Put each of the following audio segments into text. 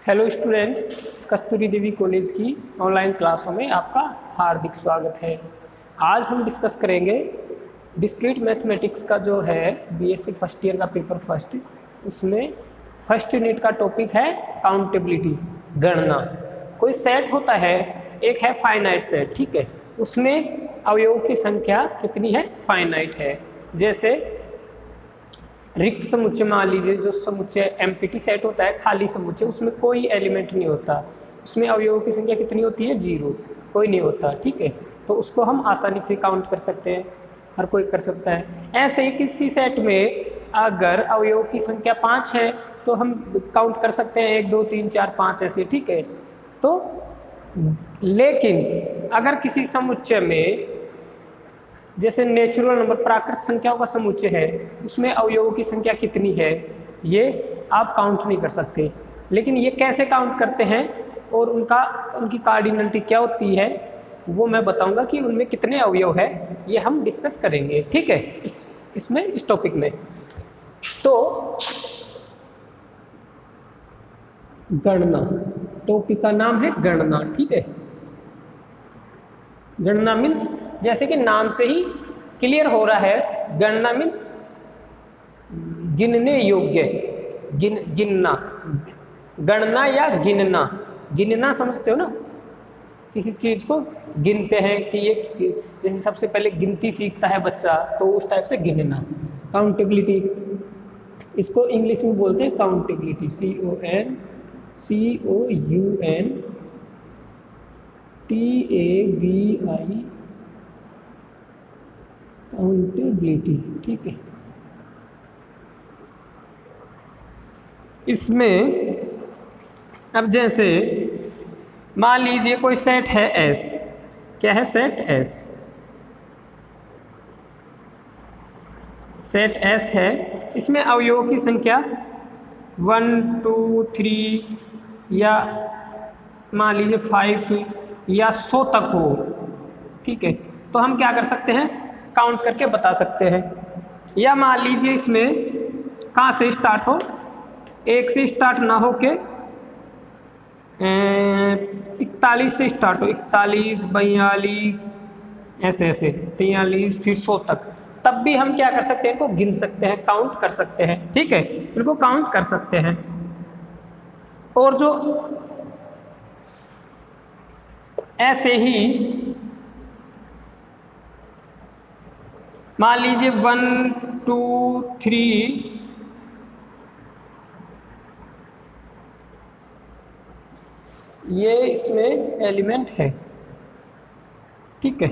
Hello students, कस्तूरी देवी college की online क्लासों में आपका हार्दिक स्वागत है। आज हम डिस्कस करेंगे डिस्क्रीट मैथमेटिक्स का जो है बीएससी फर्स्ट ईयर का पेपर फर्स्ट, उसमें फर्स्ट यूनिट का टॉपिक है काउंटेबिलिटी, गणना। कोई सेट होता है, एक है फाइनाइट सेट, ठीक है, उसमें अवयवों की संख्या कितनी है, फाइनाइट है। जैसे रिक्त समुच्चय मान लीजिए, जो समुच्चय एम्प्टी सेट होता है, खाली समुच्चय, उसमें कोई एलिमेंट नहीं होता, उसमें अवयवों की संख्या कितनी होती है, 0, कोई नहीं होता, ठीक है। तो उसको हम आसानी से काउंट कर सकते हैं, हर कोई कर सकता है। ऐसे ही किसी सेट में अगर अवयवों की संख्या 5 है तो हम काउंट कर सकते हैं 1 2 3 4 5 ऐसे, ठीक है। तो लेकिन अगर किसी समुच्चय में जैसे नेचुरल नंबर, प्राकृत संख्याओं का समुच्चय है, उसमें अवयवों की संख्या कितनी है ये आप काउंट नहीं कर सकते। लेकिन ये कैसे काउंट करते हैं और उनकी कार्डिनलिटी क्या होती है वो मैं बताऊंगा कि उनमें कितने अवयव है, ये हम डिस्कस करेंगे, ठीक है, इस टॉपिक में। तो गणना, टॉपिक का नाम है गणना, ठीक है। गणना मीन्स, जैसे कि नाम से ही क्लियर हो रहा है, गणना मीन्स गिनने योग्य, गिनना, गणना या गिनना। गिनना समझते हो ना, किसी चीज को गिनते हैं कि ये, जैसे सबसे पहले गिनती सीखता है बच्चा, तो उस टाइप से गिनना। काउंटेबिलिटी, इसको इंग्लिश में बोलते हैं काउंटेबिलिटी, COUNTABI, काउंटेबिलिटी, ठीक है। इसमें अब जैसे मान लीजिए कोई सेट है S, क्या है सेट S, सेट S है, इसमें अवयवों की संख्या 1 2 3 या मान लीजिए 5 या 100 तक हो, ठीक है। तो हम क्या कर सकते हैं, काउंट करके बता सकते हैं। या मान लीजिए इसमें कहाँ से स्टार्ट हो, 1 से स्टार्ट ना हो के 41 से स्टार्ट हो, 41 42 ऐसे 43 फिर 100 तक, तब भी हम क्या कर सकते हैं, इनको गिन सकते हैं, काउंट कर सकते हैं, ठीक है, इनको काउंट कर सकते हैं। और जो ऐसे ही मान लीजिए 1 2 3 ये इसमें एलिमेंट है, ठीक है।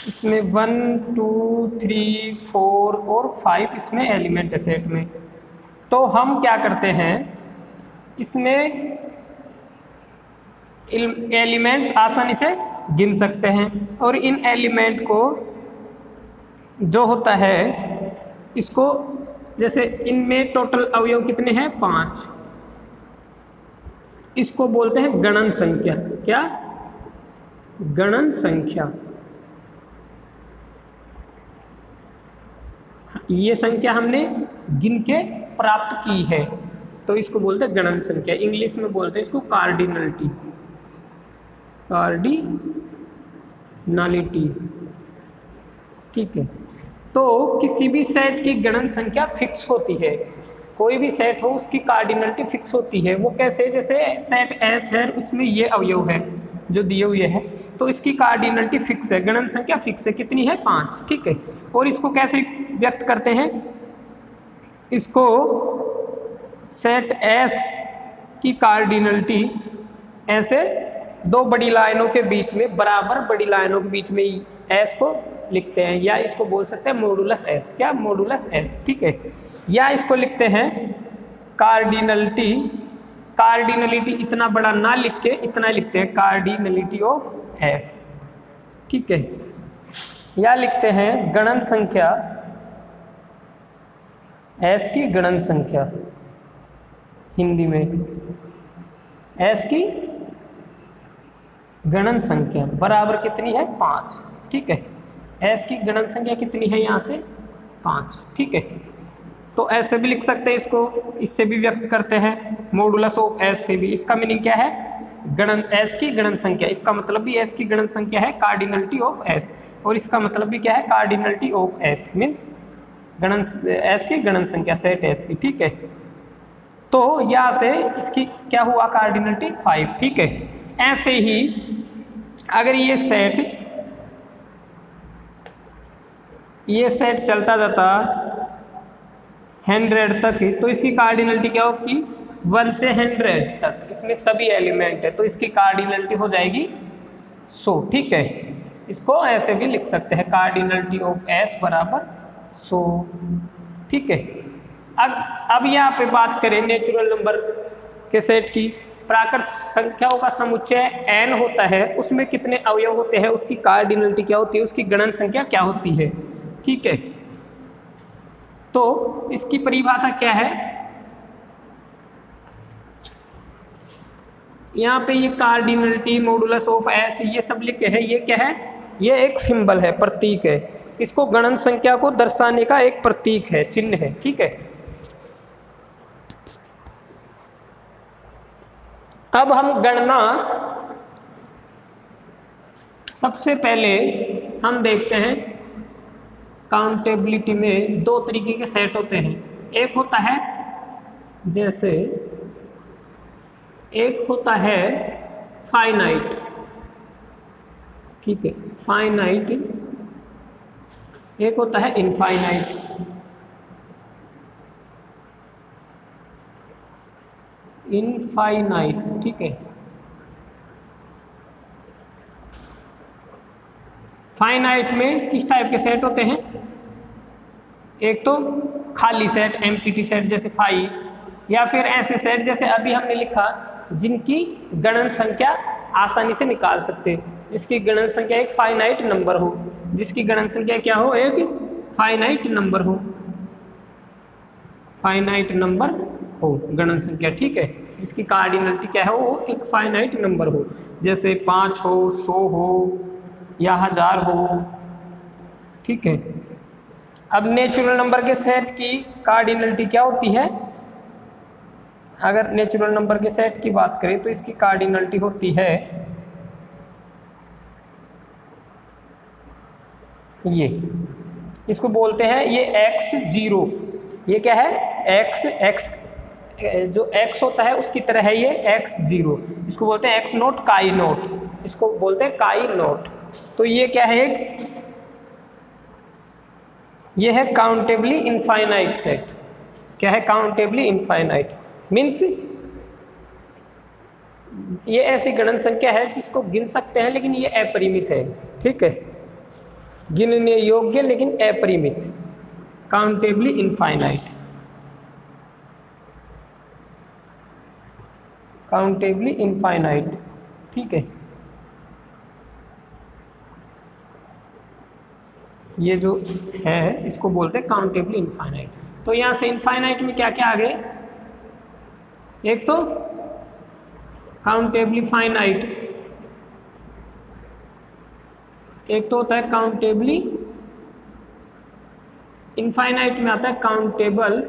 इसमें 1 2 3 4 और 5 इसमें एलिमेंट है सेट में। तो हम क्या करते हैं, इसमें एलिमेंट्स आसानी से गिन सकते हैं। और इन एलिमेंट को जो होता है, इसको जैसे इनमें टोटल अवयव कितने हैं, 5, इसको बोलते हैं गणन संख्या। क्या, गणन संख्या। ये संख्या हमने गिन के प्राप्त की है, तो इसको बोलते हैं गणन संख्या। इंग्लिश में बोलते हैं इसको कार्डिनलिटी, कार्डिनलिटी, ठीक है। तो किसी भी सेट की गणन संख्या फिक्स होती है, कोई भी सेट हो उसकी कार्डिनलिटी फिक्स होती है। वो कैसे, जैसे सेट S है, उसमें ये अवयव है जो दिए हुए हैं, तो इसकी कार्डिनलिटी फिक्स है, गणन संख्या फिक्स है, कितनी है, 5, ठीक है। और इसको कैसे व्यक्त करते हैं, इसको सेट S की कार्डिनलिटी ऐसे 2 बड़ी लाइनों के बीच में, बराबर बड़ी लाइनों के बीच में S को लिखते हैं, या इसको बोल सकते हैं मॉडुलस S, क्या, मॉडुलस S, ठीक है। या इसको लिखते हैं कार्डिनलिटी, कार्डिनलिटी इतना बड़ा ना लिख के इतना लिखते हैं कार्डिनलिटी ऑफ S, ठीक है। या लिखते हैं गणन संख्या, S की गणन संख्या, हिंदी में S की गणन संख्या बराबर कितनी है, 5, ठीक है। S की गणन संख्या कितनी है, यहाँ से 5। ठीक है, तो ऐसे भी लिख सकते हैं इसको, इससे भी व्यक्त करते हैं मॉडुलस ऑफ एस से भी। इसका मीनिंग क्या है? गणन एस की गणन संख्या। इसका मतलब भी एस की गणन संख्या है कार्डिनलिटी ऑफ एस, और इसका मतलब भी क्या है? कार्डिनलिटी ऑफ एस मीन्स गणन एस की गणन संख्या सेट एस की। ठीक है, तो यहाँ से इसकी क्या हुआ? कार्डिनलिटी 5। ठीक है, ऐसे ही अगर ये सेट चलता जाता 100 तक, तो इसकी कार्डिनलिटी क्या होगी? 1 से 100 तक, इसमें सभी एलिमेंट है, तो इसकी कार्डिनलिटी हो जाएगी 100। ठीक है, इसको ऐसे भी लिख सकते हैं, कार्डिनलिटी ऑफ एस बराबर 100। ठीक है, अब यहाँ पे बात करें नेचुरल नंबर के सेट की। प्राकृत संख्याओं का समुच्चय n होता है, उसमें कितने अवयव होते हैं, उसकी कार्डिनलिटी क्या होती है, उसकी गणन संख्या क्या होती है। ठीक है, तो इसकी परिभाषा क्या है? यहाँ पे ये कार्डिनलिटी, मॉडुलस ऑफ एस, ये सब लिखे हैं। ये क्या है? ये एक सिंबल है, प्रतीक है। इसको गणन संख्या को दर्शाने का एक प्रतीक है, चिन्ह है। ठीक है, अब हम गणना, सबसे पहले हम देखते हैं काउंटेबिलिटी में 2 तरीके के सेट होते हैं। एक होता है जैसे, एक होता है फाइनाइट। ठीक है, फाइनाइट, एक होता है इनफाइनाइट। इनफाइनाइट, ठीक है। फाइनाइट में किस टाइप के सेट होते हैं? एक तो खाली सेट, एम्प्टी सेट जैसे फाई, या फिर ऐसे सेट जैसे अभी हमने लिखा जिनकी गणन संख्या आसानी से निकाल सकते हैं, जिसकी गणन संख्या एक फाइनाइट नंबर हो, जिसकी गणन संख्या क्या हो? एक फाइनाइट नंबर हो, फाइनाइट नंबर हो गणन संख्या। ठीक है, जिसकी कार्डिनलिटी क्या है? वो एक फाइनाइट नंबर हो, जैसे 5 हो, 100 हो या 1000 हो। ठीक है, अब नेचुरल नंबर के सेट की कार्डिनलिटी क्या होती है? अगर नेचुरल नंबर के सेट की बात करें तो इसकी कार्डिनलिटी होती है ये, इसको बोलते हैं ये x0। ये क्या है? x जो x होता है उसकी तरह है ये x0। इसको बोलते हैं x0 काई नोट, इसको बोलते हैं काई नोट। तो ये क्या है? ये है काउंटेबली इनफाइनाइट सेट। क्या है? काउंटेबली इनफाइनाइट मीन्स ये ऐसी गणन संख्या है जिसको गिन सकते हैं लेकिन ये अपरिमित है। ठीक है, गिनने योग्य लेकिन अपरिमित, काउंटेबली इनफाइनाइट, काउंटेबली इनफाइनाइट। ठीक है, ये जो है इसको बोलते हैं काउंटेबली इनफाइनाइट। तो यहाँ से इनफाइनाइट में क्या क्या आ गए? एक तो काउंटेबली फाइनाइट, एक तो होता है काउंटेबली इनफाइनाइट में आता है काउंटेबल,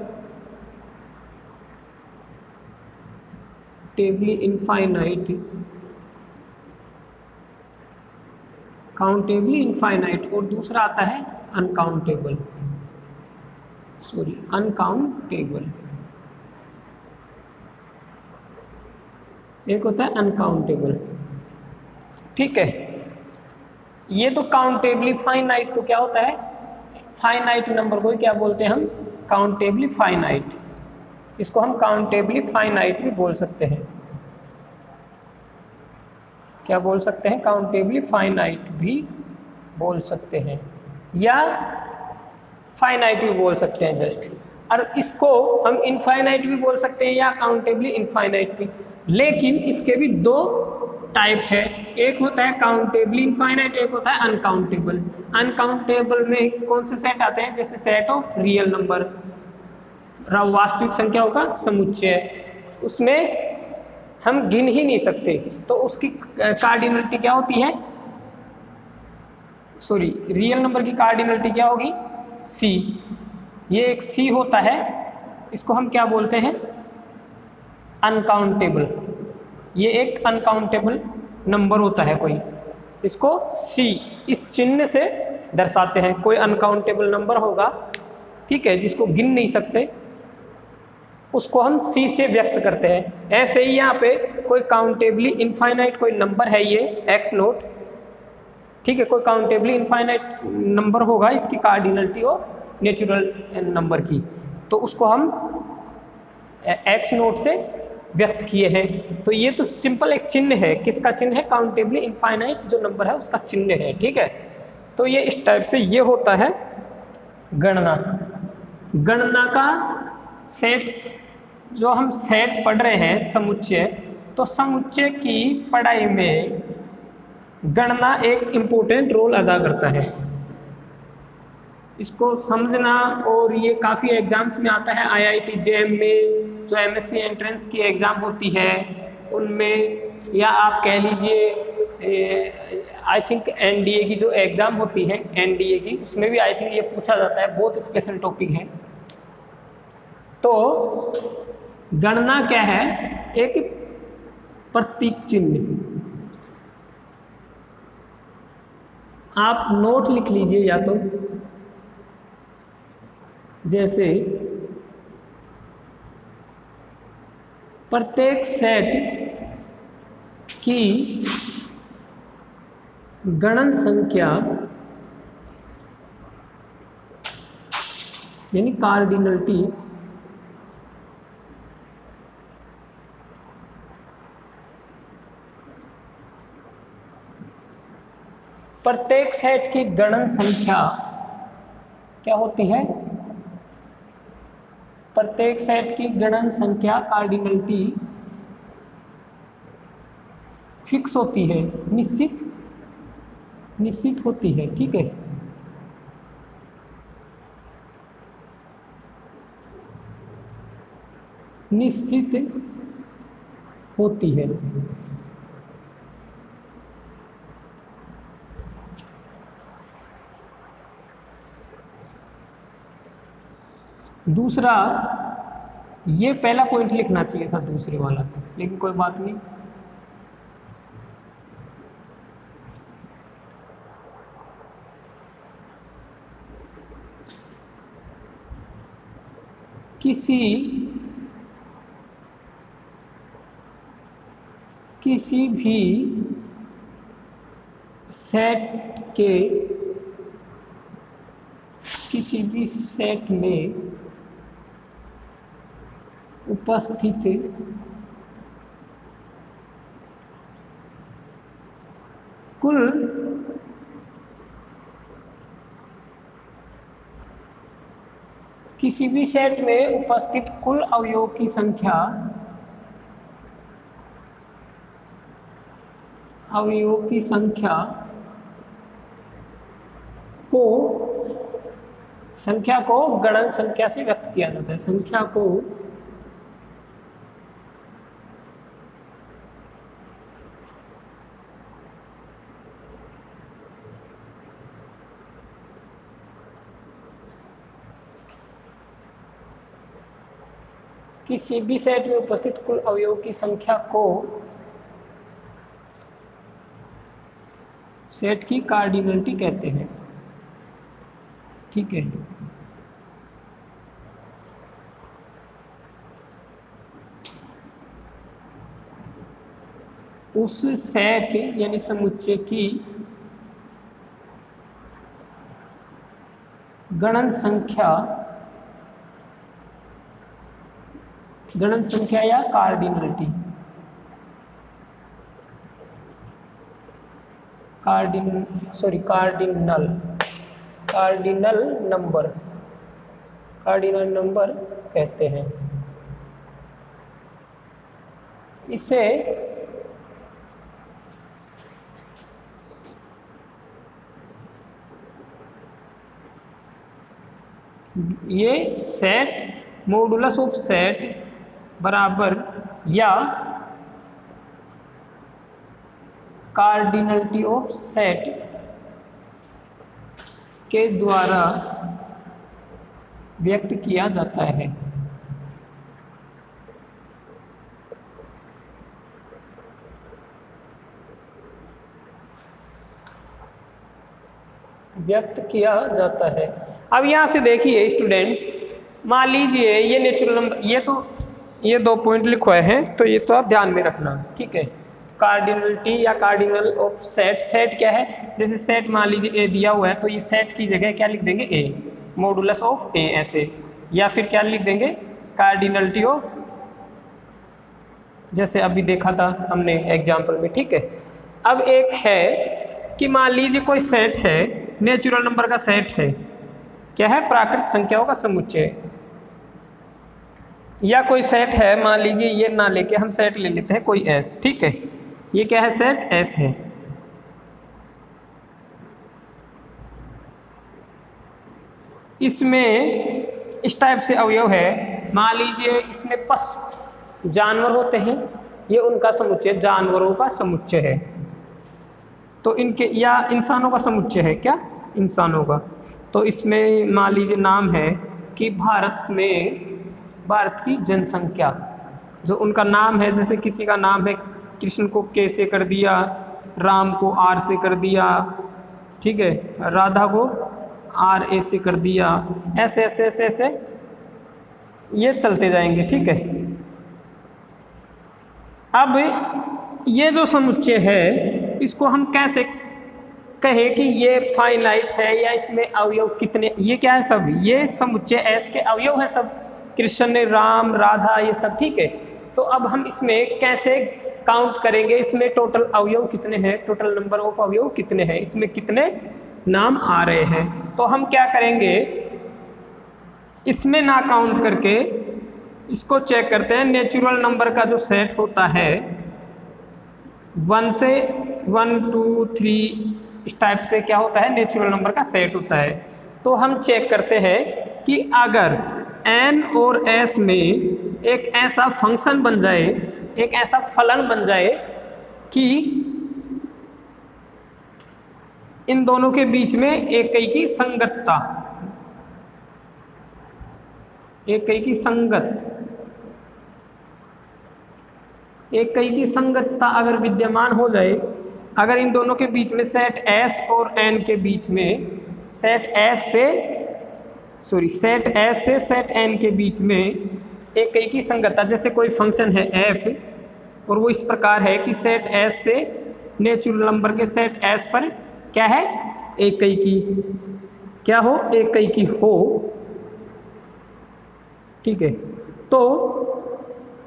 टेबली इनफाइनाइट, काउंटेबली इनफाइनाइट, और दूसरा आता है अनकाउंटेबल, सॉरी अनकाउंटेबल। एक होता है अनकाउंटेबल। ठीक है, ये तो काउंटेबली फाइनाइट को क्या होता है? फाइनाइट नंबर को क्या बोलते हैं हम? Countably finite. इसको हम काउंटेबली फाइनाइट भी बोल सकते हैं। क्या बोल सकते हैं? काउंटेबली फाइनाइट भी बोल सकते हैं, या फाइनाइट भी बोल सकते हैं जस्ट। और इसको हम इनफाइनाइट भी बोल सकते हैं या काउंटेबली इनफाइनाइट भी। लेकिन इसके भी 2 टाइप है, एक होता है काउंटेबली इनफाइनाइट, एक होता है अनकाउंटेबल। अनकाउंटेबल में कौन से सेट आते हैं? जैसे सेट ऑफ रियल नंबर, वास्तविक संख्याओं का समुच्चय, उसमें हम गिन ही नहीं सकते, तो उसकी कार्डिनलिटी क्या होती है? सॉरी, रियल नंबर की कार्डिनलिटी क्या होगी? C। ये एक सी होता है, इसको हम क्या बोलते हैं, अनकाउंटेबल। ये एक अनकाउंटेबल नंबर होता है कोई, इसको सी इस चिन्ह से दर्शाते हैं। कोई अनकाउंटेबल नंबर होगा, ठीक है, जिसको गिन नहीं सकते, उसको हम सी से व्यक्त करते हैं। ऐसे ही यहाँ पे कोई काउंटेबली इनफाइनाइट कोई नंबर है, ये एक्स नोट, ठीक है, कोई काउंटेबली इनफाइनाइट नंबर होगा, इसकी कार्डिनलिटी और नेचुरल नंबर की, तो उसको हम एक्स नोट से व्यक्त किए हैं। तो ये तो सिंपल एक चिन्ह है, किसका चिन्ह है, काउंटेबली इनफाइनाइट जो नंबर है उसका चिन्ह है, ठीक है। तो ये इस टाइप से ये होता है गणना। गणना का सेट, जो हम सेट पढ़ रहे हैं समुच्चय, तो समुच्चय की पढ़ाई में गणना एक इम्पोर्टेंट रोल अदा करता है। इसको समझना, और ये काफ़ी एग्जाम्स में आता है, IIT JEM में जो MSc एंट्रेंस की एग्ज़ाम होती है उनमें, या आप कह लीजिए आई थिंक NDA की जो एग्ज़ाम होती है, NDA की, उसमें भी आई थिंक ये पूछा जाता है, बहुत स्पेशल टॉपिक है। तो गणना क्या है, एक प्रतीक चिन्ह। आप नोट लिख लीजिए, या तो जैसे प्रत्येक सेट की गणन संख्या यानी कार्डिनलिटी प्रत्येक सेट की गणन संख्या क्या होती है, प्रत्येक सेट की गणन संख्या कार्डिनलिटी फिक्स होती है, निश्चित होती है, ठीक है। निश्चित होती है। दूसरा, ये पहला पॉइंट लिखना चाहिए था दूसरे वाला, लेकिन कोई बात नहीं। किसी भी सेट में उपस्थित कुल किसी भी सेट में उपस्थित कुल अवयवों की संख्या संख्या को गणन संख्या से व्यक्त किया जाता है। संख्या को किसी भी सेट में उपस्थित कुल अवयवों की संख्या को सेट की कार्डिनलिटी कहते हैं, ठीक है। उस सेट यानी समुच्चय की गणन संख्या या कार्डिनलिटी, कार्डिनल नंबर कहते हैं। इसे ये सेट मॉडुलस ऑफ सेट बराबर या कार्डिनलिटी ऑफ सेट के द्वारा व्यक्त किया जाता है। व्यक्त किया जाता है। अब यहाँ से देखिए स्टूडेंट्स, मान लीजिए ये नेचुरल नंबर, ये 2 पॉइंट लिखवाए हैं, तो ये तो आप ध्यान में रखना, ठीक है। कार्डिनलिटी या कार्डिनल ऑफ सेट, सेट क्या है, जैसे सेट मान लीजिए ए दिया हुआ है, तो ये सेट की जगह क्या लिख देंगे, ए, मॉडुलस ऑफ ए ऐसे, या फिर क्या लिख देंगे, कार्डिनलिटी ऑफ, जैसे अभी देखा था हमने एग्जाम्पल में, ठीक है। अब एक है कि मान लीजिए कोई सेट है, नेचुरल नंबर का सेट है, क्या है, प्राकृत संख्याओं का समुच्चय, या कोई सेट है, मान लीजिए ये ना लेके हम सेट ले लेते हैं कोई एस, ठीक है, ये क्या है, सेट एस है। इसमें इस टाइप से अवयव है, मान लीजिए इसमें पशु जानवर होते हैं, ये उनका समुच्चय, जानवरों का समुच्चय है, तो इनके, या इंसानों का समुच्चय है, क्या, इंसानों का, तो इसमें मान लीजिए नाम है कि भारत में, भारत की जनसंख्या, जो उनका नाम है, जैसे किसी का नाम है कृष्ण को के से कर दिया, राम को आर से कर दिया, ठीक है, राधा को आर ए से कर दिया, ऐसे ऐसे ऐसे ऐसे ये चलते जाएंगे, ठीक है। अब ये जो समुच्चय है, इसको हम कैसे कहे कि ये फाइनाइट है, या इसमें अवयव कितने, ये क्या है, सब ये समुच्चय एस के अवयव है, सब कृष्ण, राम, राधा, ये सब, ठीक है। तो अब हम इसमें कैसे काउंट करेंगे, इसमें टोटल अवयव कितने हैं, टोटल नंबर ऑफ अवयव कितने हैं, इसमें कितने नाम आ रहे हैं, तो हम क्या करेंगे, इसमें ना काउंट करके इसको चेक करते हैं। नेचुरल नंबर का जो सेट होता है 1 से 1 2 3 इस टाइप से क्या होता है, नेचुरल नंबर का सेट होता है। तो हम चेक करते हैं कि अगर n और s में एक ऐसा फंक्शन बन जाए, एक ऐसा फलन बन जाए कि इन दोनों के बीच में एक कई की संगतता, एक कई की संगत, एक कई की संगतता अगर विद्यमान हो जाए, अगर इन दोनों के बीच में सेट s और n के बीच में सेट s से सेट n के बीच में एक कई की संगतता, जैसे कोई फंक्शन है f और वो इस प्रकार है कि सेट s से नेचुरल नंबर के सेट s पर क्या है, एक कई की, क्या हो, एक कई की हो, ठीक है। तो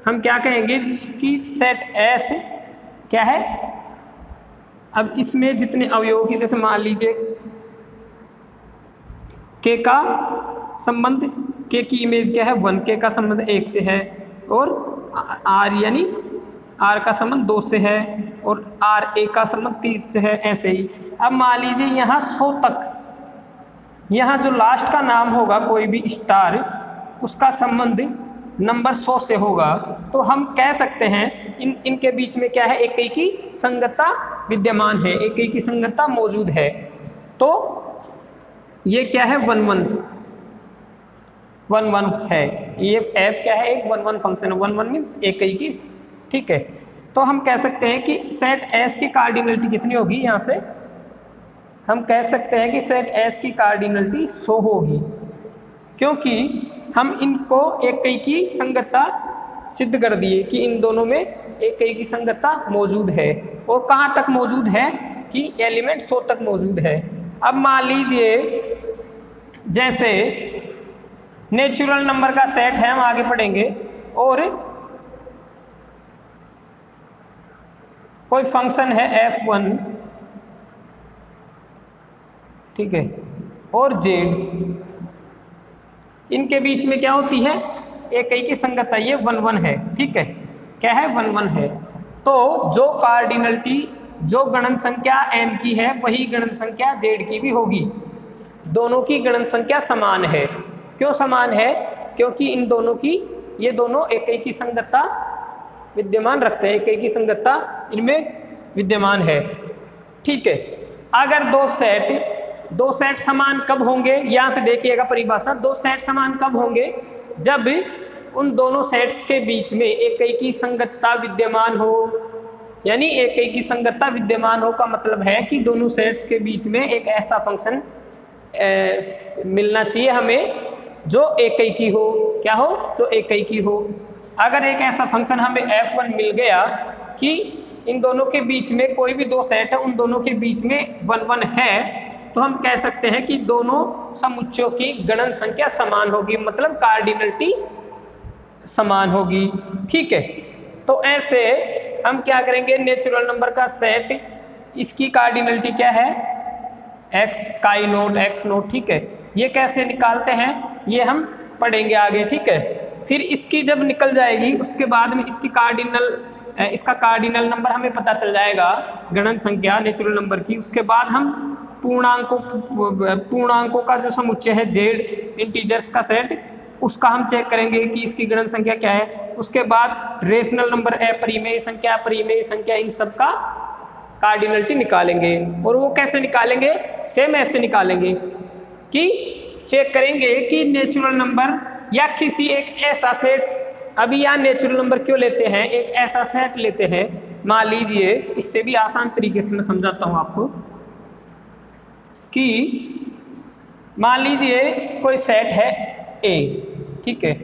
हम क्या कहेंगे कि सेट S क्या है, अब इसमें जितने अवयवों की, जैसे मान लीजिए K का संबंध, K की इमेज क्या है 1, K का संबंध 1 से है, और R यानी R का संबंध 2 से है, और RA का संबंध 3 से है, ऐसे ही। अब मान लीजिए यहाँ 100 तक, यहाँ जो लास्ट का नाम होगा कोई भी स्टार, उसका संबंध नंबर 100 से होगा, तो हम कह सकते हैं इनके बीच में क्या है, एक कई की संगतता विद्यमान है, एक कई की संगतता मौजूद है। तो ये क्या है, 1 1 है, ये f क्या है, एक 1 1 फंक्शन है, 1 1 मीन्स एक कई की, ठीक है। तो हम कह सकते हैं कि सेट S की कार्डिनलिटी कितनी होगी, यहाँ से हम कह सकते हैं कि सेट S की कार्डिनलिटी 100 होगी, क्योंकि हम इनको एक कई की संगतता सिद्ध कर दिए कि इन दोनों में एक कई की संगतता मौजूद है, और कहाँ तक मौजूद है कि एलिमेंट 100 तक मौजूद है। अब मान लीजिए जैसे नेचुरल नंबर का सेट है, हम आगे पढ़ेंगे, और कोई फंक्शन है f1, ठीक है, और z, इनके बीच में क्या होती है, एक कई की संगतता, ये 1 1 है, ठीक है, क्या है, 1 1 है। तो जो कार्डिनलिटी, जो गणन संख्या n की है, वही गणन संख्या z की भी होगी, दोनों की गणन संख्या समान है। क्यों समान है, क्योंकि इन दोनों की, ये दोनों एक कई की संगतता विद्यमान रखते हैं, एक कई की संगतता इनमें विद्यमान है, ठीक है। अगर दो सेट दो सेट समान कब होंगे, यहां से देखिएगा परिभाषा, दो सेट समान कब होंगे, जब उन दोनों सेट्स के बीच में एक की संगतता विद्यमान हो। यानी एक की संगतता विद्यमान हो का मतलब है कि दोनों सेट्स के बीच में एक ऐसा फंक्शन मिलना चाहिए हमें जो एक की हो। क्या हो? जो एक की हो। अगर एक ऐसा फंक्शन हमें f1 मिल गया कि इन दोनों के बीच में कोई भी दो सेट है, उन दोनों के बीच में 1 1 है, तो हम कह सकते हैं कि दोनों समुच्चयों की गणन संख्या समान होगी, मतलब कार्डिनलिटी समान होगी। ठीक है, तो ऐसे हम क्या करेंगे, नेचुरल नंबर का सेट, इसकी कार्डिनलिटी क्या है, x काई नोट x नोट। ठीक है, ये कैसे निकालते हैं ये हम पढ़ेंगे आगे। ठीक है, फिर इसकी जब निकल जाएगी उसके बाद में इसका कार्डिनल नंबर हमें पता चल जाएगा, गणन संख्या नेचुरल नंबर की। उसके बाद हम पूर्णांकों का जो समुच्चय है z, इंटीजर्स का सेट, उसका हम चेक करेंगे कि इसकी गणन संख्या क्या है। उसके बाद रेशनल नंबर अपरिमेय संख्या, परिमेय संख्या, इन सब का कार्डिनलिटी निकालेंगे। और वो कैसे निकालेंगे, सेम ऐसे निकालेंगे कि चेक करेंगे कि नेचुरल नंबर या किसी एक ऐसा सेट, अभी यहाँ नेचुरल नंबर क्यों लेते हैं, एक ऐसा सेट लेते हैं, मान लीजिए, इससे भी आसान तरीके से मैं समझाता हूँ आपको, कि मान लीजिए कोई सेट है A। ठीक है,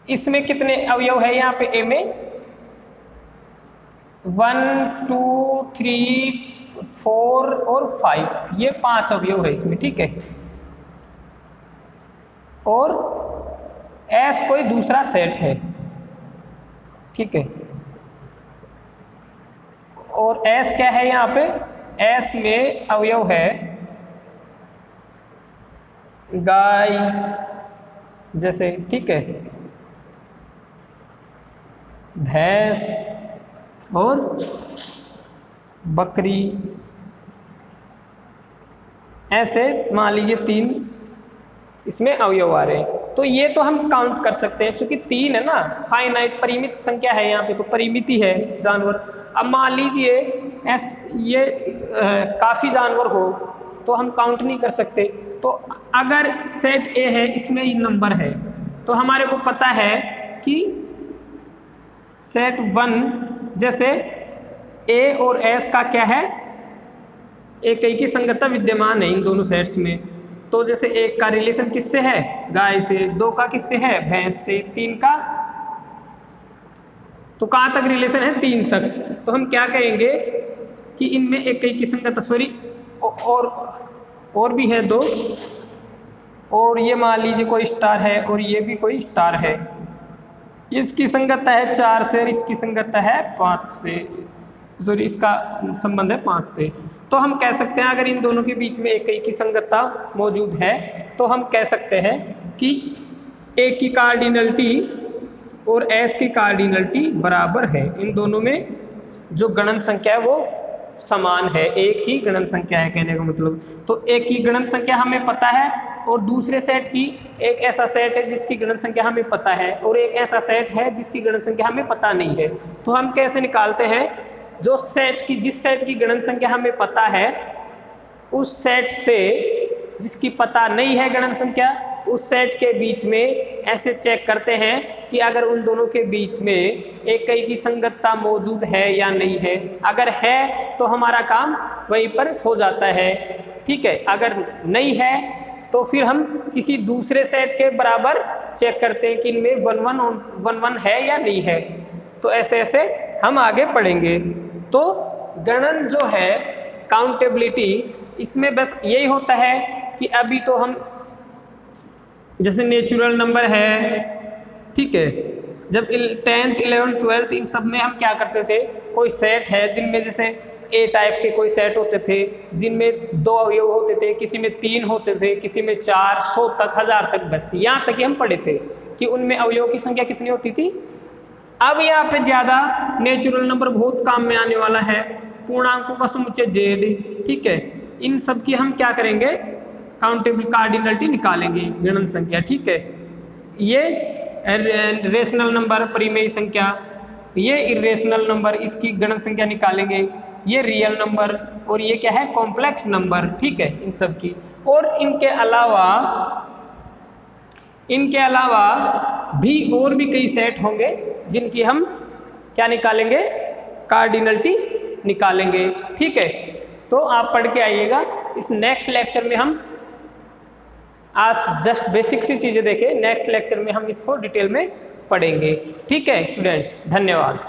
इसमें कितने अवयव है यहाँ पे A में, 1 2 3 4 और 5, ये 5 अवयव है इसमें। ठीक है, और S कोई दूसरा सेट है। ठीक है, और S क्या है यहाँ पे, S में अवयव है गाय जैसे, ठीक है, भैंस और बकरी, ऐसे मान लीजिए 3 इसमें अवयव आ रहे हैं। तो ये तो हम काउंट कर सकते हैं, क्योंकि 3 है ना, फाइनाइट परिमित संख्या है यहाँ पे, तो परिमिति है जानवर। अब मान लीजिए ये काफ़ी जानवर हो तो हम काउंट नहीं कर सकते। तो अगर सेट A है, इसमें ये नंबर है, तो हमारे को पता है कि सेट 1 जैसे A और S का क्या है, एक की संगतता विद्यमान है इन दोनों सेट्स में। तो जैसे 1 का रिलेशन किससे है, गाय से, 2 का किससे है, भैंस से, 3 का, तो कहाँ तक रिलेशन है, 3 तक। तो हम क्या कहेंगे कि इनमें एक की संगतता, सॉरी, और भी है 2, और ये मान लीजिए कोई स्टार है और ये भी कोई स्टार है, इसकी संगतता है 4 से और इसकी संगतता है 5 से, सॉरी इसका संबंध है 5 से। तो हम कह सकते हैं अगर इन दोनों के बीच में एक की संगतता मौजूद है तो हम कह सकते हैं कि A की कार्डिनलिटी और S की कार्डिनलिटी बराबर है। इन दोनों में जो गणन संख्या है वो समान है, एक ही गणन संख्या है कहने का मतलब। तो एक की गणन संख्या हमें पता है और दूसरे सेट की, एक ऐसा सेट है जिसकी गणन संख्या हमें पता है और एक ऐसा सेट है जिसकी गणन संख्या हमें पता नहीं है। तो हम कैसे निकालते हैं, जो सेट की, जिस सेट की गणन संख्या हमें पता है उस सेट से जिसकी पता नहीं है गणन संख्या, उस सेट के बीच में ऐसे चेक करते हैं कि अगर उन दोनों के बीच में एक की संगतता मौजूद है या नहीं है। अगर है तो हमारा काम वहीं पर हो जाता है। ठीक है, अगर नहीं है तो फिर हम किसी दूसरे सेट के बराबर चेक करते हैं कि इनमें 1 1 है या नहीं है। तो ऐसे ऐसे हम आगे पढ़ेंगे। तो गणन जो है, काउंटेबिलिटी, इसमें बस यही होता है कि अभी तो हम जैसे नेचुरल नंबर है, ठीक है, जब 10th 11th 12th इन सब में हम क्या करते थे, कोई सेट है जिनमें जैसे A टाइप के कोई सेट होते थे जिनमें 2 अवयव होते थे, किसी में 3 होते थे, किसी में 4, 100 तक, 1000 तक, बस यहाँ तक ही हम पढ़े थे कि उनमें अवयव की संख्या कितनी होती थी। अब यहाँ पे ज़्यादा नेचुरल नंबर बहुत काम में आने वाला है, पूर्णांकों का समुच्चय Z, ठीक है, इन सब की हम क्या करेंगे, काउंटेबल कार्डिनलिटी निकालेंगे, गणन संख्या। ठीक है, ये रेशनल नंबर, परिमेय संख्या, ये इरेशनल नंबर, इसकी गणन संख्या निकालेंगे। ये रियल नंबर और ये क्या है, कॉम्प्लेक्स नंबर, ठीक है, इन सब की। और इनके अलावा भी और भी कई सेट होंगे जिनकी हम क्या निकालेंगे, कार्डिनलिटी निकालेंगे, ठीक है। तो आप पढ़ के आइएगा। इस नेक्स्ट लेक्चर में हम आज जस्ट बेसिक सी चीज़ें देखें, नेक्स्ट लेक्चर में हम इसको डिटेल में पढ़ेंगे, ठीक है स्टूडेंट्स, धन्यवाद।